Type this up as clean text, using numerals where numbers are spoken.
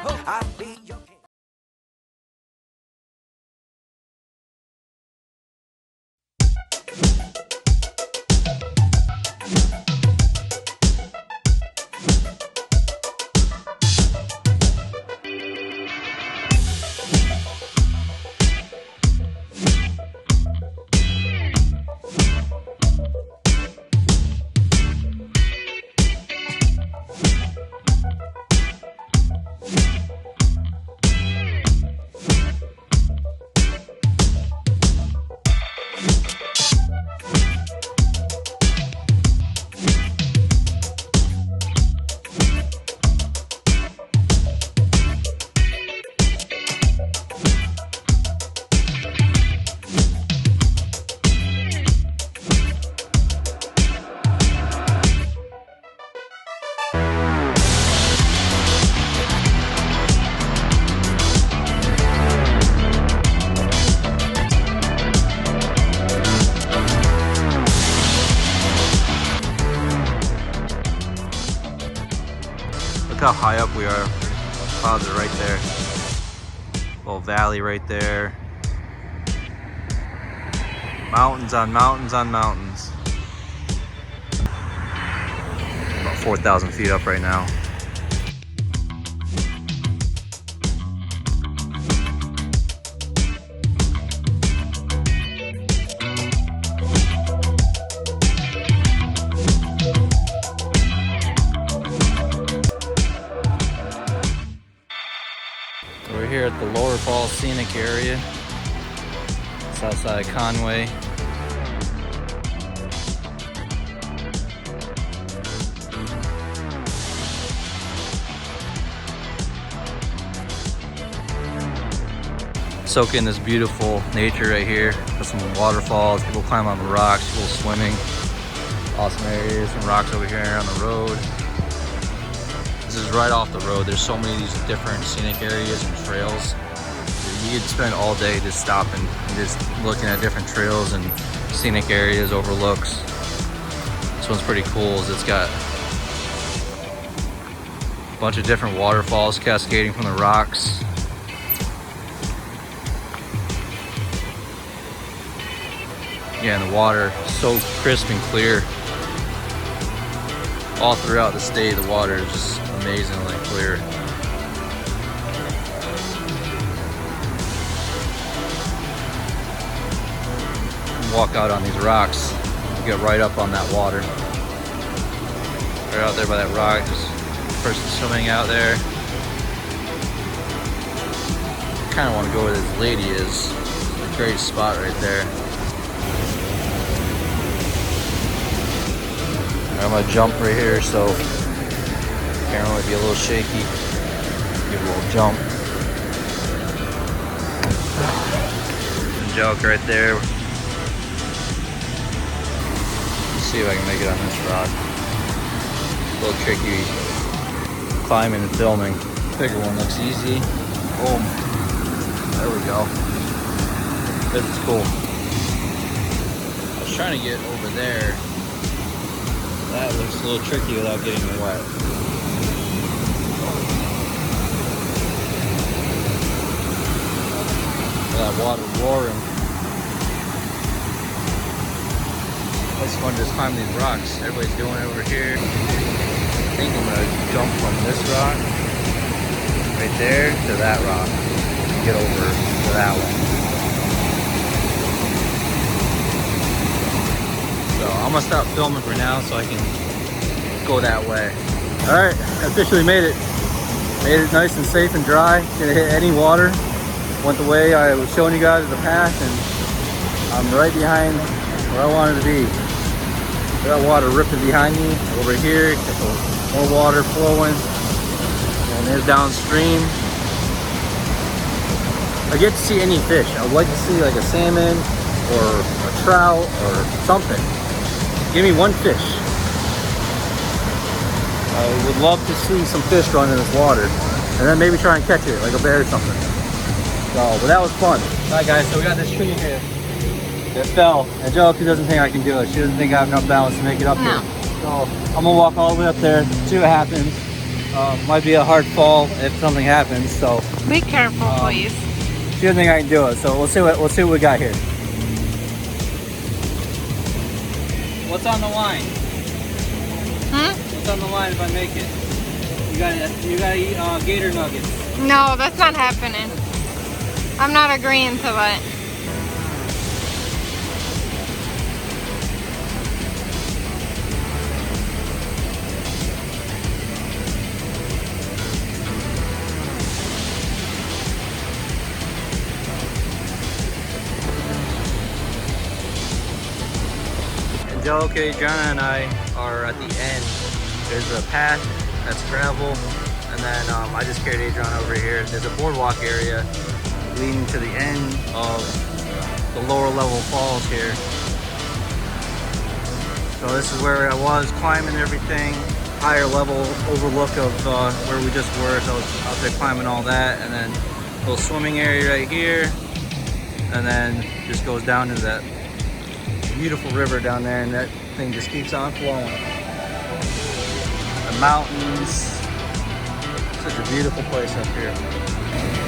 I'll be your king. Look how high up we are. Clouds are right there. Little valley right there. Mountains on mountains on mountains. About 4,000 feet up right now. We're here at the Waterfalls scenic area. It's outside of Conway. Soak in this beautiful nature right here. Got some waterfalls, people climb on the rocks, people swimming. Awesome areas, some rocks over here on the road. This is right off the road. There's so many of these different scenic areas and trails. You could spend all day just stopping and just looking at different trails and scenic areas, overlooks. This one's pretty cool. It's got a bunch of different waterfalls cascading from the rocks. Yeah, and the water is so crisp and clear. All throughout the state, the water is just amazingly clear. Walk out on these rocks, you get right up on that water. Right out there by that rock, just a person swimming out there. Kind of want to go where this lady is. It's a great spot right there. I'm gonna jump right here, so camera might be a little shaky. Give a little jump. Angelica right there. Let's see if I can make it on this rock. A little tricky climbing and filming. Bigger one looks easy. Boom. There we go. This is cool. I was trying to get over there. That looks a little tricky without getting wet. That water roaring. It's fun to just climb these rocks. Everybody's doing it over here. I think I'm gonna jump from this rock right there to that rock and get over to that one. So I'm gonna stop filming for now so I can go that way. All right, I officially made it. Made it nice and safe and dry. Didn't hit any water. Went the way I was showing you guys the path, and I'm right behind where I wanted to be. That water ripping behind me over here. More water flowing, and there's downstream. I get to see any fish. I would like to see like a salmon or a trout or something. Give me one fish. I would love to see some fish run in this water, and then maybe try and catch it like a bear or something. So, but that was fun. All right, guys. So we got this tree here that fell. Angelica doesn't think I can do it. She doesn't think I have enough balance to make it up here. So I'm gonna walk all the way up there, see what happens. Might be a hard fall if something happens. So Be careful, please. she doesn't think I can do it. So we'll see what we got here. What's on the line? What's on the line if I make it? You gotta eat gator nuggets. No, that's not happening. I'm not agreeing to it. Angelica, Adrianna, and I are at the end. There's a path that's gravel, and then I just carried Adrianna over here. There's a boardwalk area leading to the end of the lower level falls here. So this is where I was climbing everything, higher level overlook of where we just were. So I was out there climbing all that, and then a little swimming area right here, and then just goes down into that beautiful river down there, and that thing just keeps on flowing. The mountains, such a beautiful place up here.